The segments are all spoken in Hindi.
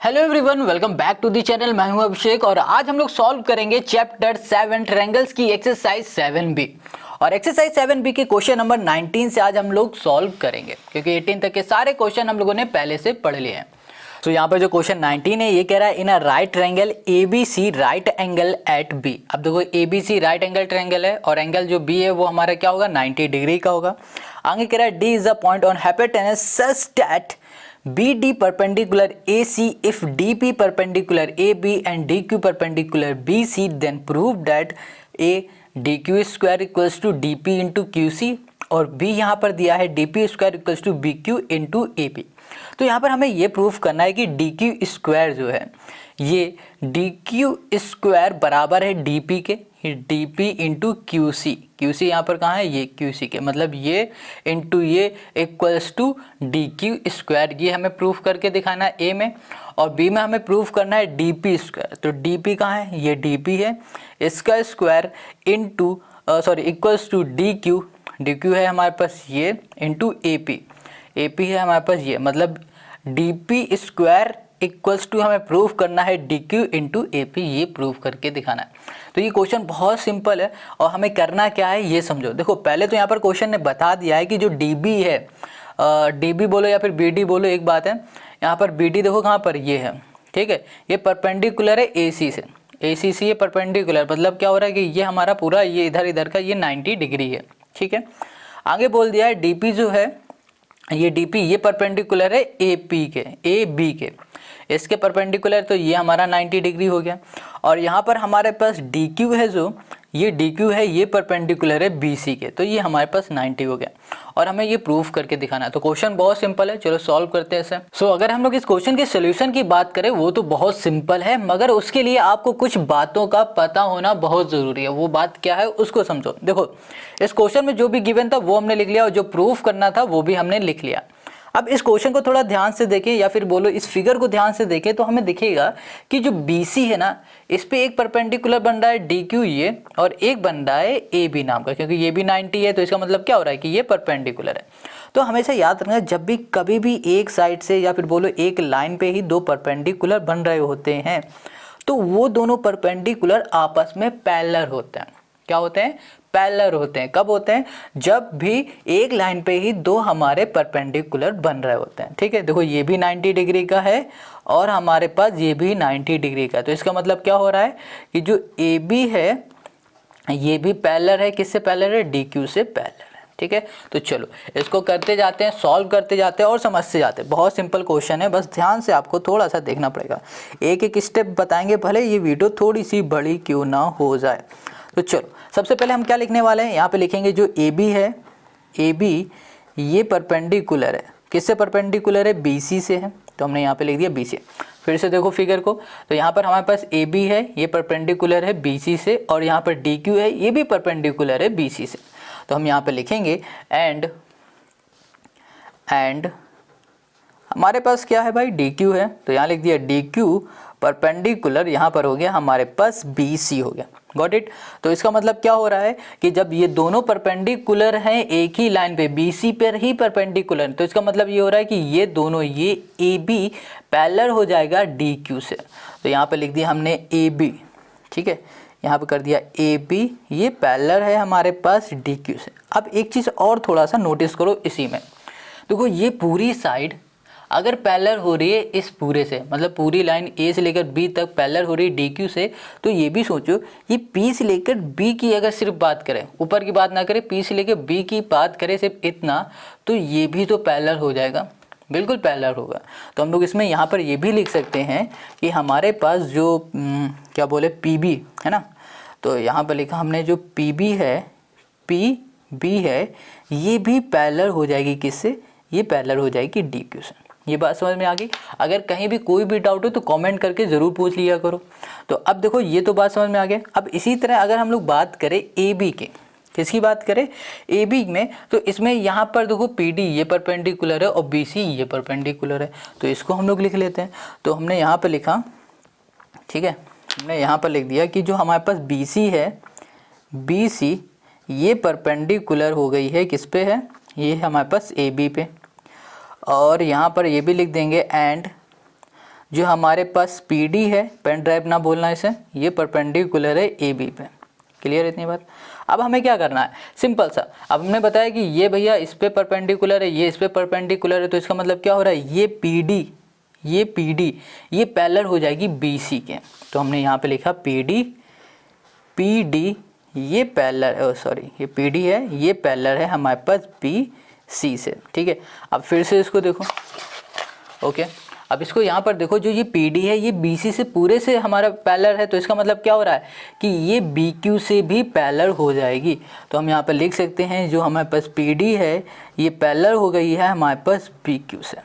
Hello everyone, welcome back to the channel. मैं हूं अभिषेक और आज हम लोग सॉल्व करेंगे चैप्टर 7 ट्रायंगल्स की एक्सरसाइज 7B। और एक्सरसाइज 7B के क्वेश्चन नंबर 19 से आज हम लोग सॉल्व करेंगे, क्योंकि 18 तक के सारे क्वेश्चन हम लोगों ने पहले से पढ़ लिए हैं। तो यहाँ पर जो क्वेश्चन 19 है ये कह रहा है in a right triangle ABC right angle at B। अब देखो ABC राइट एंगल ट्रायंगल है और एंगल जो B है वो हमारा क्या होगा, 90 डिग्री का होगा। आगे कह रहा है D is a point on hypotenuse such that BD perpendicular AC if DP perpendicular AB and DQ perpendicular BC, then prove that A DQ square equals to DP into QC और B यहाँ पर दिया है DP square equals to BQ into AP। तो यहाँ पर हमें ये प्रूफ करना है कि DQ स्क्वायर जो है ये DQ स्क्वायर बराबर है DP के, DP इंटू QC। QC यहाँ पर कहाँ है, ये QC के, मतलब ये इंटू ये इक्वल्स टू DQ स्क्वायर। ये हमें प्रूफ करके दिखाना है A में, और B में हमें प्रूफ करना है DP स्क्वायर। तो DP कहाँ है, ये DP है, इसका square into equals to DQ। DQ है हमारे पास ये इंटू AP है हमारे पास ये, मतलब DP स्क्वायर इक्वल्स टू हमें प्रूफ करना है DQ इंटू AP। ये प्रूफ करके दिखाना है। तो ये क्वेश्चन बहुत सिंपल है और हमें करना क्या है ये समझो। देखो पहले तो यहाँ पर क्वेश्चन ने बता दिया है कि जो DB है, DB बोलो या फिर BD बोलो, एक बात है, यहाँ पर BD देखो कहाँ पर ये है, ठीक है, ये परपेंडिकुलर है AC से ये परपेंडिकुलर, मतलब क्या हो रहा है कि ये हमारा पूरा ये इधर का ये 90 डिग्री है, ठीक है। आगे बोल दिया है DP जो है ये DP ये परपेंडिकुलर है AB के, इसके परपेंडिकुलर, तो ये हमारा 90 डिग्री हो गया। और यहाँ पर हमारे पास DQ है, जो ये DQ है ये परपेंडिकुलर है BC के, तो ये हमारे पास 90 हो गया और हमें ये प्रूफ करके दिखाना है। तो क्वेश्चन बहुत सिंपल है, चलो सॉल्व करते हैं इसे। अगर हम लोग इस क्वेश्चन के सोल्यूशन की बात करें वो तो बहुत सिंपल है, मगर उसके लिए आपको कुछ बातों का पता होना बहुत ज़रूरी है। वो बात क्या है उसको समझो। देखो इस क्वेश्चन में जो भी गिवन था वो हमने लिख लिया और जो प्रूफ करना था वो भी हमने लिख लिया। अब इस क्वेश्चन को थोड़ा ध्यान से देखें, या फिर बोलो इस फिगर को ध्यान से देखें, तो हमें दिखेगा कि जो BC है ना, इस पे एक परपेंडिकुलर बन रहा है DQ ये, और एक बन रहा है AB नाम का, क्योंकि ये भी 90 है तो इसका मतलब क्या हो रहा है कि ये परपेंडिकुलर है। तो हमेशा याद रखना, जब भी कभी भी एक साइड से या फिर बोलो एक लाइन पे ही दो परपेंडिकुलर बन रहे होते हैं तो वो दोनों परपेंडिकुलर आपस में पैरेलल होते हैं। क्या होते हैं, पैरेलल होते हैं। कब होते हैं, जब भी एक लाइन पे ही दो हमारे परपेंडिकुलर बन रहे होते हैं, ठीक है। देखो ये भी 90 डिग्री का है और हमारे पास ये भी 90 डिग्री का है, तो इसका मतलब क्या हो रहा है कि जो AB है ये भी पैरेलल है, किससे पैरेलल है, DQ से पैरेलल है, ठीक है। तो चलो इसको करते जाते हैं, सॉल्व करते जाते हैं और समझते जाते हैं। बहुत सिंपल क्वेश्चन है, बस ध्यान से आपको थोड़ा सा देखना पड़ेगा, एक एक स्टेप बताएंगे, भले ये वीडियो थोड़ी सी बड़ी क्यों ना हो जाए। तो चलो सबसे पहले हम क्या लिखने वाले हैं, यहाँ पे लिखेंगे जो AB है, AB ये परपेंडिकुलर है, किससे परपेंडिकुलर है, BC से है, तो हमने यहाँ पे लिख दिया BC। फिर से देखो फिगर को, तो यहाँ पर हमारे पास AB है ये परपेंडिकुलर है BC से, और यहाँ पर DQ है ये भी परपेंडिकुलर है BC से। तो हम यहाँ पे लिखेंगे एंड हमारे पास क्या है भाई, DQ है, तो यहाँ लिख दिया DQ परपेंडिकुलर, यहाँ पर हो गया हमारे पास BC हो गया। Got it. तो इसका मतलब क्या हो रहा है कि जब ये दोनों परपेंडिकुलर हैं एक ही लाइन पे, BC पर ही परपेंडिकुलर, तो इसका मतलब ये हो रहा है कि ये दोनों, ये AB पैरेलल हो जाएगा DQ से। तो यहाँ पे लिख दिया हमने AB, ठीक है, यहाँ पे कर दिया AB ये पैरेलल है हमारे पास DQ से। अब एक चीज़ और थोड़ा सा नोटिस करो इसी में, देखो ये पूरी साइड अगर पैरेलल हो रही है इस पूरे से, मतलब पूरी लाइन A से लेकर B तक पैरेलल हो रही है DQ से, तो ये भी सोचो ये P से लेकर B की अगर सिर्फ बात करें, ऊपर की बात ना करें, P से लेकर B की बात करें सिर्फ इतना, तो ये भी तो पैरेलल हो जाएगा, बिल्कुल पैरेलल होगा। तो हम लोग इसमें यहाँ पर ये भी लिख सकते हैं कि हमारे पास जो क्या बोले PB है ना, तो यहाँ पर लिखा हमने जो PB है ये भी पैरेलल हो जाएगी किससे, ये पैरेलल हो जाएगी DQ से। ये बात समझ में आ गई। अगर कहीं भी कोई भी डाउट हो तो कमेंट करके ज़रूर पूछ लिया करो। तो अब देखो ये तो बात समझ में आ गया। अब इसी तरह अगर हम लोग बात करें AB के, किसकी बात करें, AB में, तो इसमें यहाँ पर देखो PD ये परपेंडिकुलर है और BC ये परपेंडिकुलर है, तो इसको हम लोग लिख लेते हैं। तो हमने यहाँ पर लिखा, ठीक है, हमने यहाँ पर लिख दिया कि जो हमारे पास BC है, BC ये परपेंडिकुलर हो गई है किस पे है, ये हमारे पास AB पे। और यहाँ पर ये भी लिख देंगे एंड जो हमारे पास PD है, पेन ड्राइव ना बोलना इसे, ये परपेंडिकुलर है AB पे। क्लियर इतनी बात। अब हमें क्या करना है, सिंपल सा। अब हमने बताया कि ये भैया इस पे परपेंडिकुलर है, ये इस पे परपेंडिकुलर है, तो इसका मतलब क्या हो रहा है, ये PD ये पैरेलल हो जाएगी BC के। तो हमने यहाँ पे लिखा PD ये पैरेलल, सॉरी ये PD है, ये पैरेलल है हमारे पास BC से। ठीक है, अब फिर से इसको देखो। ओके, अब इसको यहाँ पर देखो, जो ये PD है ये BC से पूरे से हमारा पैरेलल है, तो इसका मतलब क्या हो रहा है कि ये BQ से भी पैरेलल हो जाएगी। तो हम यहाँ पर लिख सकते हैं जो हमारे पास PD है ये पैरेलल हो गई है हमारे पास BQ से।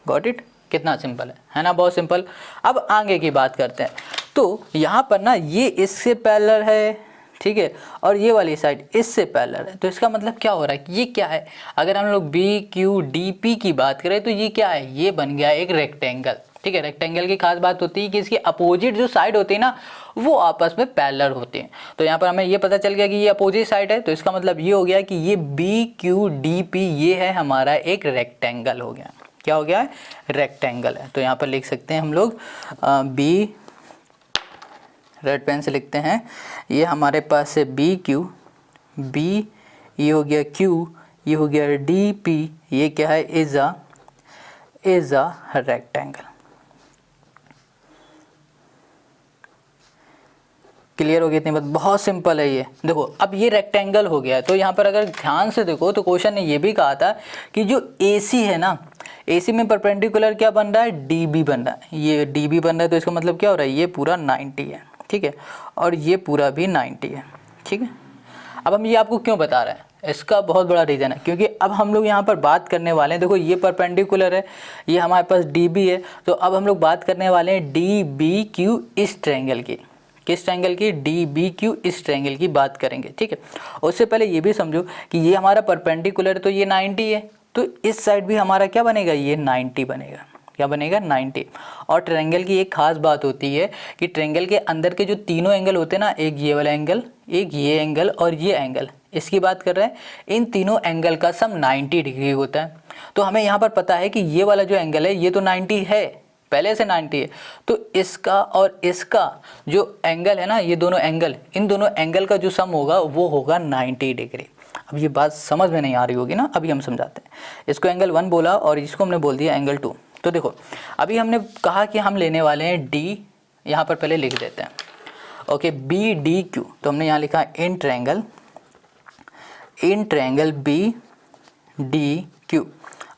Got it. कितना सिंपल है ना, बहुत सिंपल। अब आगे की बात करते हैं। तो यहाँ पर ना ये इससे पैरेलल है, ठीक है, और ये वाली साइड इससे पैरेलल है। तो इसका मतलब क्या हो रहा है कि ये क्या है, अगर हम लोग BQDP की बात करें तो ये क्या है, ये बन गया एक रेक्टेंगल। ठीक है, रेक्टेंगल की खास बात होती है कि इसकी अपोजिट जो साइड होती है ना वो आपस में पैरेलल होते हैं। तो यहाँ पर हमें ये पता चल गया कि ये अपोजिट साइड है, तो इसका मतलब ये हो गया कि ये BQDP ये है हमारा एक रेक्टेंगल हो गया। क्या हो गया है, रेक्टेंगल है। तो यहाँ पर लिख सकते हैं हम लोग B, रेड पेन से लिखते हैं, ये हमारे पास है BQ, B ये हो गया Q, ये हो गया DP, ये क्या है, इज अ रेक्टेंगल। क्लियर हो गया इतनी बात, बहुत सिंपल है ये। देखो अब ये रेक्टेंगल हो गया है, तो यहाँ पर अगर ध्यान से देखो तो क्वेश्चन ने ये भी कहा था कि जो AC है ना, AC में परपेंडिकुलर क्या बन रहा है, DB बन रहा है। ये DB बन रहा है, तो इसका मतलब क्या हो रहा है, ये पूरा 90 है। ठीक है, और ये पूरा भी 90 है। ठीक है, अब हम ये आपको क्यों बता रहे हैं, इसका बहुत बड़ा रीज़न है, क्योंकि अब हम लोग यहाँ पर बात करने वाले हैं, देखो ये परपेंडिकुलर है, ये हमारे पास DB है, तो अब हम लोग बात करने वाले हैं DBQ इस ट्रायंगल की। किस ट्रायंगल की, DBQ इस ट्रायंगल की बात करेंगे। ठीक है, उससे पहले ये भी समझो कि ये हमारा परपेंडिकुलर है तो ये 90 है, तो इस साइड भी हमारा क्या बनेगा, ये 90 बनेगा। क्या बनेगा, 90। और ट्रायंगल की एक खास बात होती है कि ट्रायंगल के अंदर के जो तीनों एंगल होते हैं ना, एक ये वाला एंगल, एक ये एंगल और ये एंगल, इसकी बात कर रहे हैं, इन तीनों एंगल का सम 90 डिग्री होता है। तो हमें यहाँ पर पता है कि ये वाला जो एंगल है ये तो 90 है, पहले से 90 है, तो इसका और इसका जो एंगल है ना, ये दोनों एंगल, इन दोनों एंगल का जो सम होगा वो होगा 90 डिग्री। अब ये बात समझ में नहीं आ रही होगी ना, अभी हम समझाते हैं। इसको एंगल 1 बोला और इसको हमने बोल दिया एंगल 2। तो देखो अभी हमने कहा कि हम लेने वाले हैं D, यहाँ पर पहले लिख देते हैं। ओके, BDQ, तो हमने यहाँ लिखा इन ट्रायंगल BDQ।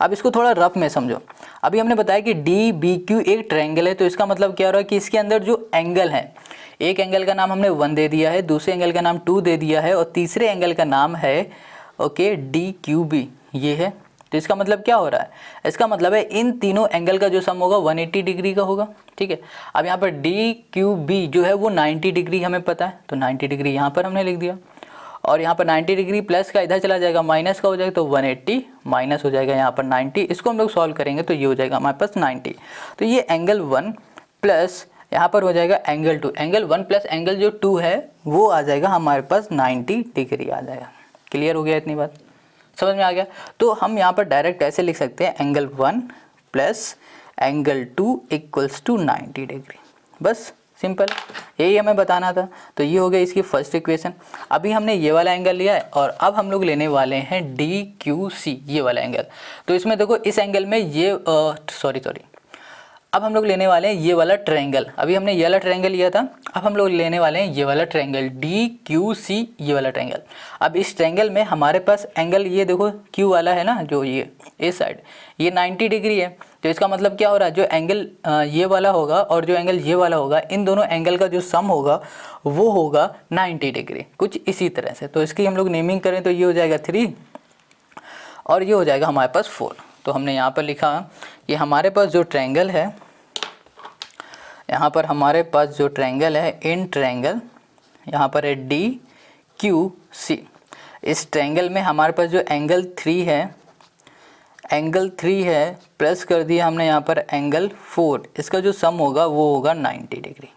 अब इसको थोड़ा रफ में समझो। अभी हमने बताया कि DBQ एक ट्रायंगल है, तो इसका मतलब क्या हो रहा है कि इसके अंदर जो एंगल है, एक एंगल का नाम हमने 1 दे दिया है, दूसरे एंगल का नाम 2 दे दिया है, और तीसरे एंगल का नाम है ओके DQB, ये है। तो इसका मतलब क्या हो रहा है, इसका मतलब है इन तीनों एंगल का जो सम होगा 180 डिग्री का होगा। ठीक है, अब यहाँ पर DQB जो है वो 90 डिग्री हमें पता है, तो 90 डिग्री यहाँ पर हमने लिख दिया, और यहाँ पर 90 डिग्री प्लस का इधर चला जाएगा, माइनस का हो जाएगा, तो 180 माइनस हो जाएगा यहाँ पर 90। इसको हम लोग सॉल्व करेंगे तो ये हो जाएगा हमारे पास 90। तो ये एंगल 1 प्लस यहाँ पर हो जाएगा एंगल 2, एंगल 1 प्लस एंगल जो 2 है वो आ जाएगा हमारे पास 90 डिग्री आ जाएगा। क्लियर हो गया इतनी बात, समझ में आ गया। तो हम यहाँ पर डायरेक्ट ऐसे लिख सकते हैं, angle 1 plus angle 2 equals to 90 degree. बस सिंपल, यही हमें बताना था। तो ये हो गया इसकी फर्स्ट इक्वेशन। अभी हमने ये वाला एंगल लिया है और अब हम लोग लेने वाले हैं DQC, ये वाला एंगल। तो इसमें देखो इस एंगल में ये सॉरी अब हम लोग लेने वाले हैं ये वाला ट्रायंगल। अभी हमने ये वाला ट्रायंगल लिया था, अब हम लोग लेने वाले हैं ये वाला ट्रायंगल DQC, ये वाला ट्रायंगल। अब इस ट्रायंगल में हमारे पास एंगल ये देखो Q वाला है ना, जो ये इस साइड ये 90 डिग्री है। तो इसका मतलब क्या हो रहा है, जो एंगल ये वाला होगा और जो एंगल ये वाला होगा, इन दोनों एंगल का जो सम होगा वो होगा 90 डिग्री, कुछ इसी तरह से। तो इसकी हम लोग नेमिंग करें तो ये हो जाएगा 3 और ये हो जाएगा हमारे पास 4। तो हमने यहाँ पर लिखा कि हमारे पास जो ट्रायंगल है, यहाँ पर हमारे पास जो ट्रायंगल है, इन ट्रायंगल यहाँ पर है DQC। इस ट्रायंगल में हमारे पास जो एंगल 3 है प्लस कर दिया हमने यहाँ पर एंगल 4, इसका जो सम होगा वो होगा 90 डिग्री,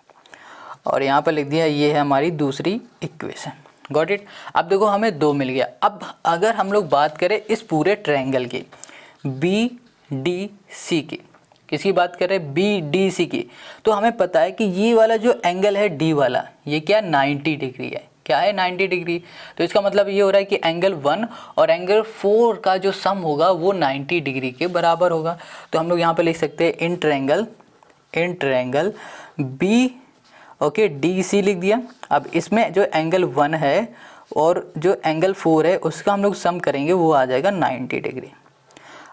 और यहाँ पर लिख दिया ये है हमारी दूसरी इक्वेशन। Got it. अब देखो हमें 2 मिल गया। अब अगर हम लोग बात करें इस पूरे ट्रायंगल की BDC की, किसकी बात कर रहे हैं, बी डी सी की। तो हमें पता है कि ये वाला जो एंगल है डी वाला, ये क्या 90 डिग्री है, क्या है 90 डिग्री। तो इसका मतलब ये हो रहा है कि एंगल 1 और एंगल 4 का जो सम होगा वो 90 डिग्री के बराबर होगा। तो हम लोग यहाँ पे लिख सकते हैं in triangle B, okay, D C लिख दिया। अब इसमें जो एंगल 1 है और जो एंगल 4 है उसका हम लोग सम करेंगे, वो आ जाएगा 90 डिग्री।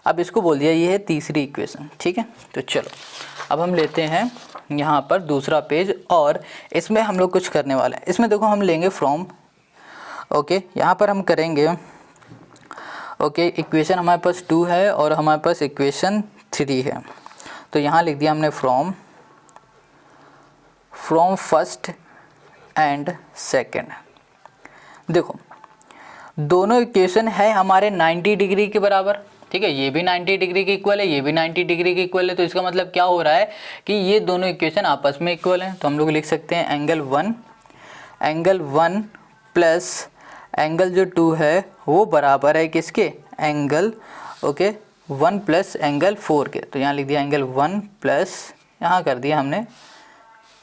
अब इसको बोल दिया ये है तीसरी इक्वेशन, ठीक है। तो चलो अब हम लेते हैं यहाँ पर दूसरा पेज और इसमें हम लोग कुछ करने वाले हैं। इसमें देखो हम लेंगे फ्रॉम, ओके, यहाँ पर हम करेंगे, ओके, इक्वेशन हमारे पास 2 है और हमारे पास इक्वेशन 3 है। तो यहाँ लिख दिया हमने फ्रॉम फर्स्ट एंड सेकेंड। देखो दोनों इक्वेशन है हमारे 90 डिग्री के बराबर, ठीक है, ये भी 90 डिग्री के इक्वल है, ये भी 90 डिग्री के इक्वल है। तो इसका मतलब क्या हो रहा है कि ये दोनों इक्वेशन आपस में इक्वल हैं। तो हम लोग लिख सकते हैं एंगल 1 प्लस एंगल जो 2 है वो बराबर है किसके, एंगल, ओके, 1 प्लस एंगल 4 के। तो यहाँ लिख दिया एंगल 1 प्लस, यहाँ कर दिया हमने,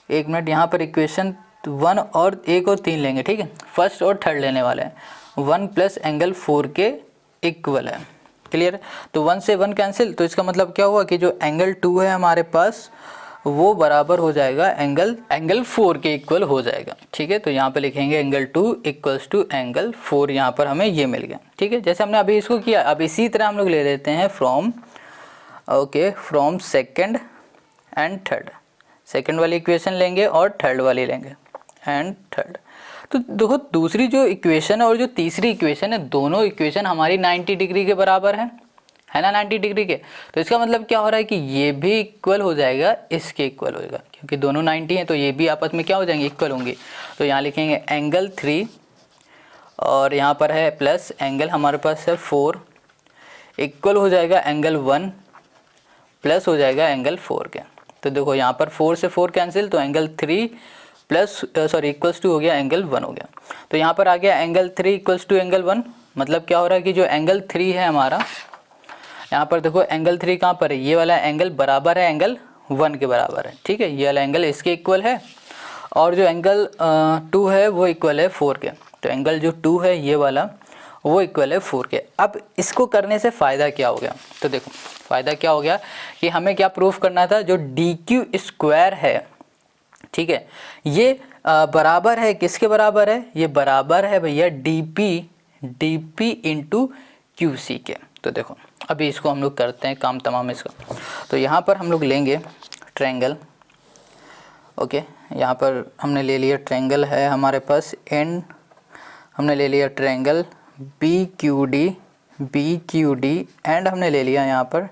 एक मिनट, यहाँ पर इक्वेशन 1 और 1 और 3 लेंगे, ठीक है, फर्स्ट और थर्ड लेने वाले हैं। 1 प्लस एंगल 4 के इक्वल है, क्लियर। तो 1 से 1 कैंसिल, तो इसका मतलब क्या हुआ कि जो एंगल 2 है हमारे पास वो बराबर हो जाएगा एंगल 4 के इक्वल हो जाएगा, ठीक है। तो यहाँ पे लिखेंगे एंगल 2 इक्वल्स टू एंगल 4, यहाँ पर हमें ये मिल गया, ठीक है, जैसे हमने अभी इसको किया। अब इसी तरह हम लोग ले लेते हैं from, okay, from second and third. Second वाली इक्वेशन लेंगे और थर्ड वाली लेंगे एंड थर्ड। तो देखो दूसरी जो इक्वेशन है और जो तीसरी इक्वेशन है, दोनों इक्वेशन हमारी 90 डिग्री के बराबर है ना, 90 डिग्री के। तो इसका मतलब क्या हो रहा है कि ये भी इक्वल हो जाएगा, इसके इक्वल होएगा, क्योंकि दोनों 90 हैं तो ये भी आपस में क्या हो जाएंगे, इक्वल होंगे। तो यहाँ लिखेंगे एंगल 3 और यहाँ पर है प्लस एंगल हमारे पास है 4 इक्वल हो जाएगा एंगल 1 प्लस हो जाएगा एंगल 4 के। तो देखो यहाँ पर 4 से 4 कैंसिल, तो एंगल 3 प्लस इक्वल्स टू हो गया एंगल 1 हो गया। तो यहाँ पर आ गया एंगल 3 इक्वल्स टू एंगल 1। मतलब क्या हो रहा है कि जो एंगल 3 है हमारा, यहाँ पर देखो एंगल 3 कहाँ पर है, ये वाला एंगल बराबर है एंगल 1 के बराबर है, ठीक है, ये वाला एंगल इसके इक्वल है और जो एंगल 2 है वो इक्वल है 4 के। तो एंगल जो 2 है ये वाला वो इक्वल है 4 के। अब इसको करने से फ़ायदा क्या हो गया, तो देखो फ़ायदा क्या हो गया कि हमें क्या प्रूफ करना था, जो डी क्यू स्क्वायर है, ठीक है, ये बराबर है किसके बराबर है, ये बराबर है भैया D P into Q C के। तो देखो अभी इसको हम लोग करते हैं काम तमाम इसका। तो यहाँ पर हम लोग लेंगे ट्रायंगल, ओके, यहाँ पर हमने ले लिया ट्रायंगल है हमारे पास एंड हमने ले लिया triangle B Q D and हमने ले लिया यहाँ पर,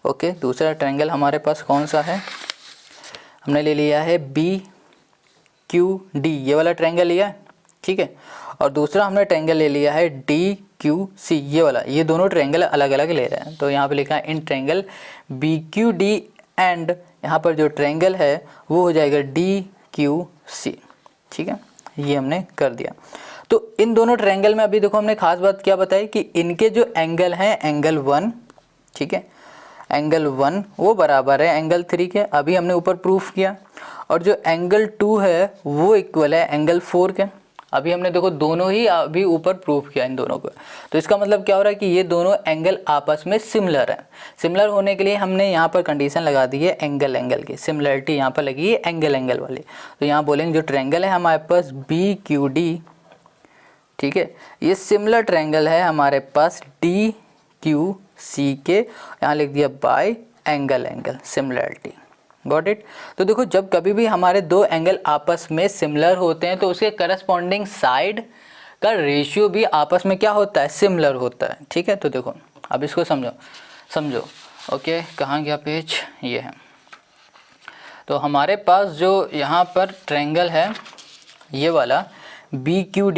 ओके, दूसरा ट्रायंगल हमारे पास कौन सा है, हमने ले लिया है बी क्यू डी, ये वाला ट्रायंगल लिया, ठीक है, और दूसरा हमने ट्रायंगल ले लिया है डी क्यू सी, ये वाला। ये दोनों ट्रायंगल अलग अलग ले रहे हैं। तो यहाँ पे लिखा है in triangle B Q D and यहाँ पर जो ट्रायंगल है वो हो जाएगा डी क्यू सी, ठीक है, ये हमने कर दिया। तो इन दोनों ट्रायंगल में अभी देखो हमने खास बात क्या बताई कि इनके जो एंगल हैं एंगल 1, ठीक है, एंगल 1 वो बराबर है एंगल 3 के, अभी हमने ऊपर प्रूफ किया, और जो एंगल 2 है वो इक्वल है एंगल 4 के, अभी हमने देखो दोनों ही अभी ऊपर प्रूफ किया इन दोनों को। तो इसका मतलब क्या हो रहा है कि ये दोनों एंगल आपस में सिमिलर है। सिमिलर होने के लिए हमने यहाँ पर कंडीशन लगा दी है एंगल की, सिमिलरिटी यहाँ पर लगी है एंगल वाली। तो यहाँ बोलेंगे जो ट्रायंगल है हमारे पास बी क्यू डी, ठीक है, ये सिमिलर ट्रायंगल है हमारे पास डी क्यू सी के, यहाँ लिख दिया bye angle similarity, got it. तो देखो जब कभी भी हमारे दो एंगल आपस में सिमिलर होते हैं तो उसके करस्पॉन्डिंग साइड का रेशियो भी आपस में क्या होता है, सिमिलर होता है, ठीक है। तो देखो अब इसको समझो, ओके, कहाँ गया पेज, ये है। तो हमारे पास जो यहाँ पर ट्रायंगल है ये वाला बी क्यू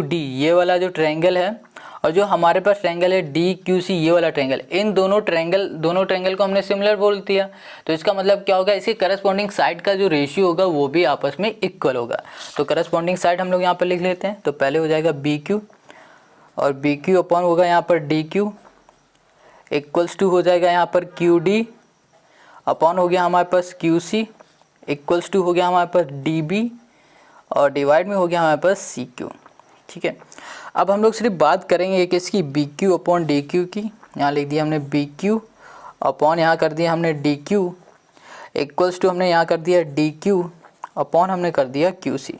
डी ये वाला जो ट्रायंगल है, और जो हमारे पास ट्रायंगल है डी क्यू सी ये वाला ट्रायंगल, इन दोनों ट्रायंगल को हमने सिमिलर बोल दिया। तो इसका मतलब क्या होगा, इसके करस्पॉन्डिंग साइड का जो रेशियो होगा वो भी आपस में इक्वल होगा। तो करस्पॉन्डिंग साइड हम लोग यहाँ पर लिख लेते हैं। तो पहले हो जाएगा बी क्यू और बी क्यू अपॉन होगा यहाँ पर डी क्यू इक्वल्स टू हो जाएगा यहाँ पर क्यू डी अपॉन हो गया हमारे पास क्यू सी इक्वल्स टू हो गया हमारे पास डी बी और डिवाइड में हो गया हमारे पास सी क्यू। ठीक है, अब हम लोग सिर्फ बात करेंगे किसकी, B Q upon D Q की। यहाँ लिख दिया हमने बी क्यू अपॉन यहाँ कर दिया हमने डी क्यू इक्वल्स टू हमने यहाँ कर दिया डी क्यू अपॉन हमने कर दिया क्यू सी।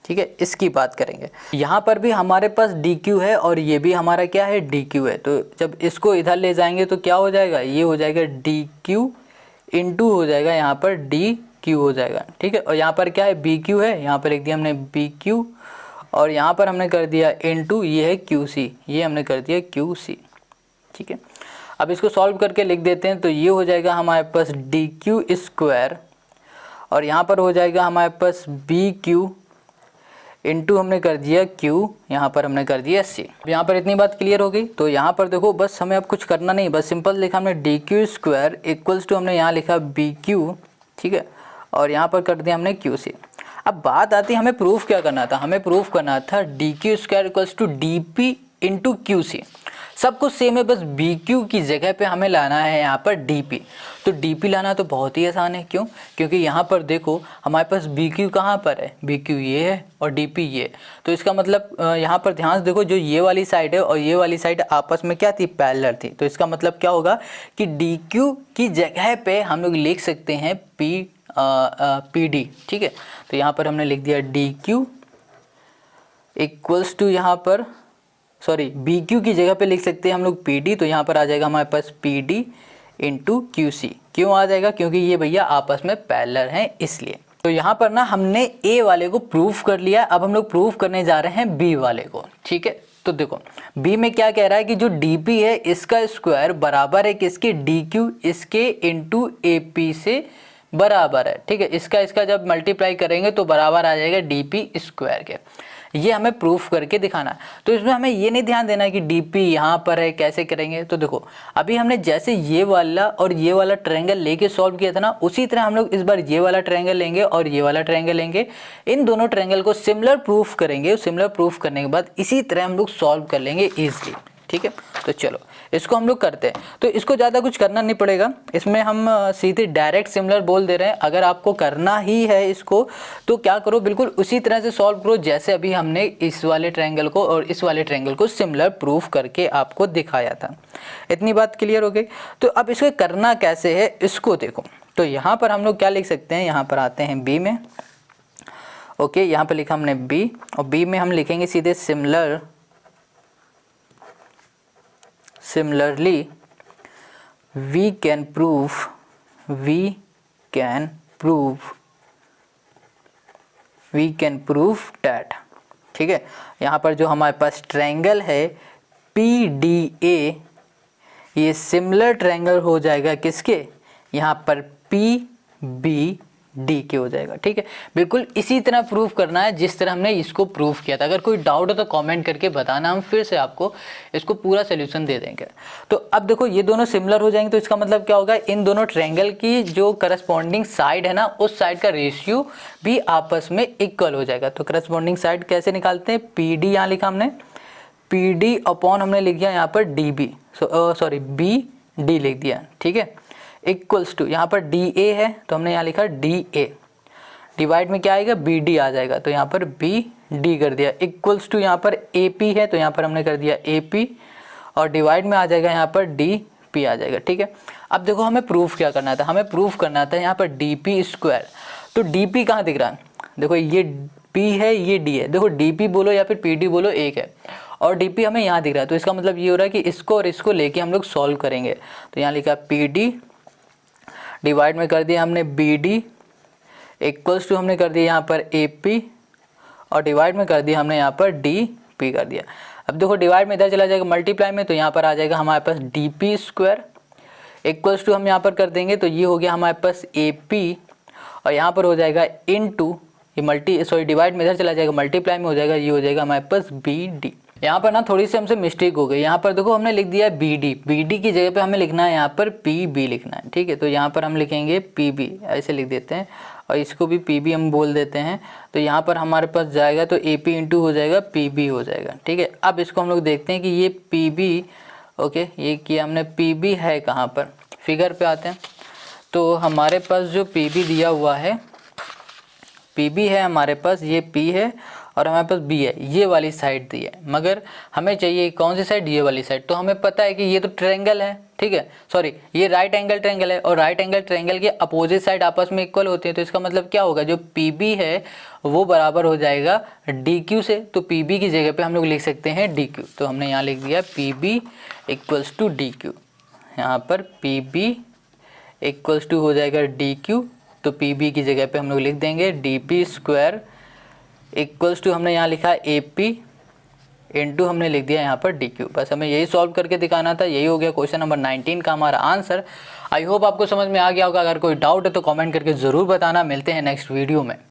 ठीक है, इसकी बात करेंगे। यहाँ पर भी हमारे पास डी क्यू है और ये भी हमारा क्या है, डी क्यू है। तो जब इसको इधर ले जाएंगे तो क्या हो जाएगा, ये हो जाएगा डी क्यू इंटू हो जाएगा यहाँ पर डी क्यू हो जाएगा। ठीक है, और यहाँ पर क्या है, बी क्यू है, यहाँ पर लिख दिया हमने बी क्यू और यहाँ पर हमने कर दिया इंटू ये है क्यू सी, ये हमने कर दिया क्यू सी। ठीक है, अब इसको सॉल्व करके लिख देते हैं तो ये हो जाएगा हमारे पास डी क्यू स्क्वायर और यहाँ पर हो जाएगा हमारे पास बी क्यू इंटू हमने कर दिया क्यू, यहाँ पर हमने कर दिया सी। अब यहाँ पर इतनी बात क्लियर हो गई। तो यहाँ पर देखो बस हमें अब कुछ करना नहीं, बस सिंपल लिखा हमने D Q square equals to हमने यहाँ लिखा बी क्यू। ठीक है, और यहाँ पर कर दिया हमने क्यू सी। अब बात आती है हमें प्रूफ क्या करना था, हमें प्रूफ करना था D Q square equals to D P into Q C. सब कुछ सेम है, बस बी क्यू की जगह पे हमें लाना है यहाँ पर डी पी। तो डी पी लाना तो बहुत ही आसान है, क्यों, क्योंकि यहाँ पर देखो हमारे पास बी क्यू कहाँ पर है, बी क्यू ये है और डी पी ये। तो इसका मतलब यहाँ पर ध्यान से देखो, जो ये वाली साइड है और ये वाली साइड आपस में क्या थी, पैरेलल थी। तो इसका मतलब क्या होगा कि डी क्यू की जगह पे हम लोग लिख सकते हैं पी डी। ठीक है, तो यहाँ पर हमने लिख दिया डी क्यू इक्वल्स टू यहाँ पर बी क्यू की जगह पे लिख सकते हैं हम लोग पी डी। तो यहाँ पर आ जाएगा हमारे पास P D into Q C. क्यों आ जाएगा, क्योंकि ये भैया आपस में पैरेलल हैं इसलिए। तो यहाँ पर ना हमने ए वाले को प्रूफ कर लिया, अब हम लोग प्रूफ करने जा रहे हैं बी वाले को। ठीक है, तो देखो बी में क्या कह रहा है कि जो डी पी है इसका स्क्वायर बराबर है किसके, डी क्यू इसके इंटू ए पी से बराबर है। ठीक है, इसका जब मल्टीप्लाई करेंगे तो बराबर आ जाएगा डी पी स्क्वायर के। ये हमें प्रूफ करके दिखाना है। तो इसमें हमें ये नहीं ध्यान देना कि डी पी यहाँ पर है, कैसे करेंगे। तो देखो अभी हमने जैसे ये वाला और ये वाला ट्रायंगल लेके सॉल्व किया था ना, उसी तरह हम लोग इस बार ये वाला ट्रायंगल लेंगे और ये वाला ट्रायंगल लेंगे। इन दोनों ट्रायंगल को सिमिलर प्रूफ करेंगे। सिमिलर प्रूफ करने के बाद इसी तरह हम लोग सॉल्व कर लेंगे ईजिली। ठीक है, तो चलो इसको हम लोग करते हैं। तो इसको ज़्यादा कुछ करना नहीं पड़ेगा, इसमें हम सीधे डायरेक्ट सिमिलर बोल दे रहे हैं। अगर आपको करना ही है इसको तो क्या करो, बिल्कुल उसी तरह से सॉल्व करो जैसे अभी हमने इस वाले ट्रायंगल को और इस वाले ट्रायंगल को सिमिलर प्रूफ करके आपको दिखाया था। इतनी बात क्लियर हो गई। तो अब इसको करना कैसे है इसको देखो। तो यहाँ पर हम लोग क्या लिख सकते हैं, यहाँ पर आते हैं बी में। ओके, यहाँ पर लिखा हमने बी और बी में हम लिखेंगे सीधे Similarly, we can prove that। ठीक है, यहाँ पर जो हमारे पास ट्रायंगल है PDA, ये सिमिलर ट्रायंगल हो जाएगा किसके, यहाँ पर PBD के हो जाएगा। ठीक है, बिल्कुल इसी तरह प्रूफ करना है जिस तरह हमने इसको प्रूफ किया था। अगर कोई डाउट हो तो कमेंट करके बताना, हम फिर से आपको इसको पूरा सोल्यूशन दे देंगे। तो अब देखो ये दोनों सिमिलर हो जाएंगे तो इसका मतलब क्या होगा, इन दोनों ट्रायंगल की जो करस्पॉन्डिंग साइड है ना, उस साइड का रेशियो भी आपस में इक्वल हो जाएगा। तो करस्पॉन्डिंग साइड कैसे निकालते हैं, PD यहाँ लिखा हमने, PD अपॉन हमने लिख दिया यहाँ पर DB, BD लिख दिया। ठीक है, इक्वल्स टू यहाँ पर DA है तो हमने यहाँ लिखा DA, डिवाइड में क्या आएगा, BD आ जाएगा तो यहाँ पर BD कर दिया। इक्वल्स टू यहाँ पर AP है तो यहाँ पर हमने कर दिया AP और डिवाइड में आ जाएगा यहाँ पर DP आ जाएगा। ठीक है, अब देखो हमें प्रूफ क्या करना था, हमें प्रूफ करना था यहाँ पर DP स्क्वायर। तो DP कहाँ दिख रहा है, देखो ये P है ये D है, देखो DP बोलो या फिर PD बोलो एक है और DP हमें यहाँ दिख रहा है। तो इसका मतलब ये हो रहा है कि इसको और इसको लेके हम लोग सॉल्व करेंगे। तो यहाँ लिखा PD, डिवाइड में कर दिया हमने BD, इक्वल्स टू हमने कर दिया यहाँ पर AP और डिवाइड में कर दिया हमने यहाँ पर DP कर दिया। अब देखो डिवाइड में इधर चला जाएगा मल्टीप्लाई में, तो यहाँ पर आ जाएगा हमारे पास DP स्क्वायर, इक्वल्स टू हम यहाँ पर कर देंगे तो ये हो गया हमारे पास AP और यहाँ पर हो जाएगा इनटू ये डिवाइड में इधर चला जाएगा मल्टीप्लाई में हो जाएगा, ये हो जाएगा हमारे पास BD। यहाँ पर ना थोड़ी सी हमसे मिस्टेक हो गई, यहाँ पर देखो हमने लिख दिया BD की जगह पे हमें लिखना है यहाँ पर PB लिखना है। ठीक है, तो यहाँ पर हम लिखेंगे PB, ऐसे लिख देते हैं और इसको भी PB हम बोल देते हैं। तो यहाँ पर हमारे पास जाएगा तो AP इंटू हो जाएगा PB हो जाएगा। ठीक है, अब इसको हम लोग देखते हैं कि ये PB, ओके ये किया हमने, PB है कहाँ पर, फिगर पे आते हैं। तो हमारे पास जो पी बी दिया हुआ है, पी बी है हमारे पास, ये पी है और हमारे पास बी है, ये वाली साइड दी है, मगर हमें चाहिए कौन सी साइड, ये वाली साइड। तो हमें पता है कि ये तो ट्रायंगल है, ठीक है, सॉरी ये राइट एंगल ट्रायंगल है, और राइट एंगल ट्रायंगल के अपोजिट साइड आपस में इक्वल होती है। तो इसका मतलब क्या होगा, जो पी बी है वो बराबर हो जाएगा डी क्यू से। तो पी बी की जगह पे हम लोग लिख सकते हैं डी क्यू। तो हमने यहाँ लिख दिया P B equals to D Q. यहाँ पर पी बी इक्वल्स टू हो जाएगा डी क्यू। तो पी बी की जगह पे हम लोग लिख देंगे D P square equals to, हमने यहाँ लिखा ए पी इंटू हमने लिख दिया यहाँ पर डी क्यू। बस हमें यही सॉल्व करके दिखाना था। यही हो गया क्वेश्चन नंबर 19 का हमारा आंसर। आई होप आपको समझ में आ गया होगा। अगर कोई डाउट है तो कमेंट करके ज़रूर बताना। मिलते हैं नेक्स्ट वीडियो में।